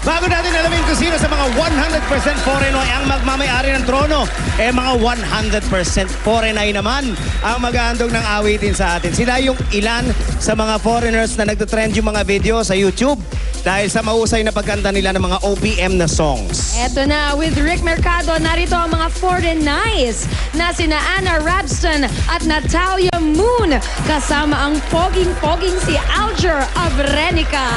Bago natin alamin kung sino sa mga 100% foreigner ang magmamayari ng trono, mga 100% foreigner naman ang mag-aandog ng awitin sa atin. Sila yung ilan sa mga foreigners na nagtutrend yung mga video sa YouTube dahil sa mahusay na pagkanta nila ng mga OPM na songs. Eto na, with Rick Mercado, narito ang mga foreigners na sina Anna Rabston at Natalia Moon kasama ang poging-poging si Alger Abrenica.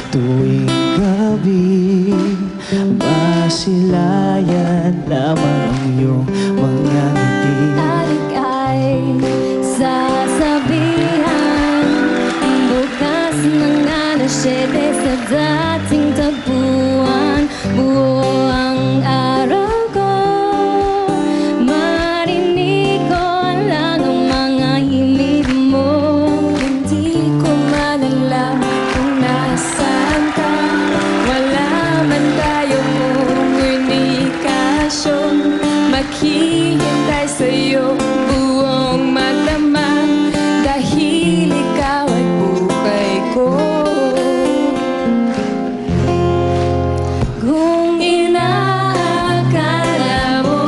Tuwing gabi, masilayan lamang ang iyong mga ngiti. Talikay, sasabihan, bukas ng alasyete sa dating tagpuan. Buo ang araw ko, marinig ko lang ang mga himig mo. Hindi ko malala kung nasaan ka, wala man tayong komunikasyon. Maghihintay sa'yo buong malamang dahil ikaw ay buhay ko. Kung inaakala mo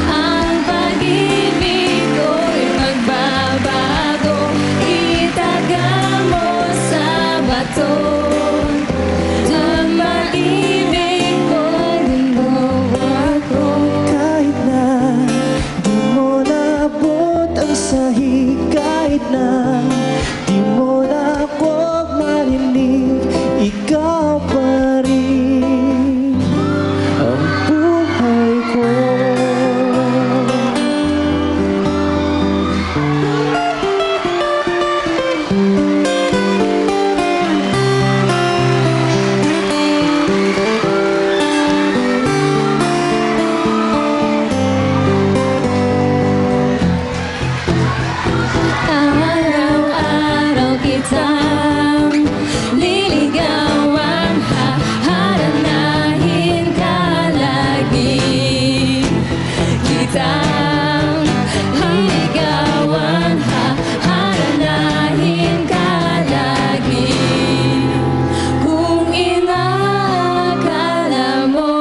ang pag-ibig ko'y magbabago, itaga mo sa bato. Ang pag-ibig ko'y gumawa ko. Kahit na di mo naabot ang sahig, kahit na di mo na ako marinig, ikaw pa rin ang buhay ko. Araw-araw kitang liligawan, haharanahin ka lagi. Kitang liligawan, haharanahin ka lagi. Kung inaakala mo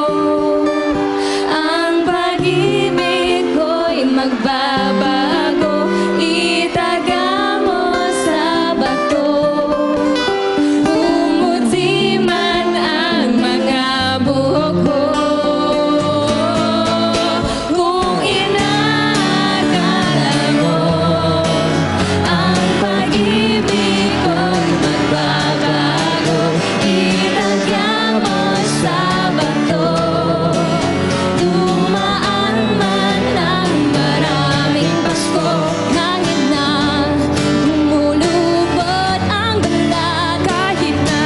ang pag-ibig ko'y magbabago, itaga mo sa bato. Pumuti man ang mga buhok ko. Kung inaakala mo ang pag-ibig ko'y magbabago, itaga mo sa bato. Dumaan man ang maraming Pasko, kahit na lumulubot ang dala, kahit na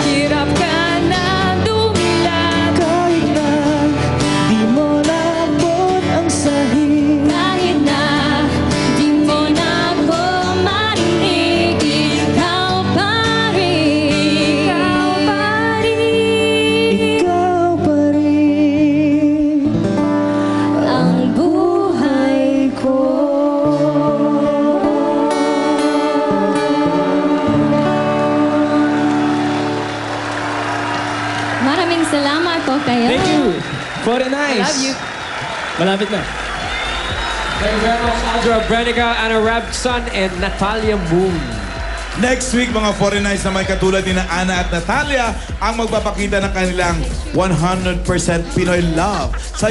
hirap ka na dumilag, Kahit na di mo naabot ang sahig, kahit na di mo na ako marinig, ikaw pa rin, ikaw pa rin, ikaw pa rin ang buhay ko. Maraming salamat po kayo. Thank you. For the nice. Love you. Malapit na. Thank you very much, Alger Abrenica, Anna Rabson, and Natalia Moon. Next week, mga foreigners na may katulad ni na Anna at Natalia ang magpapakita ng kanilang 100% Pinoy love sa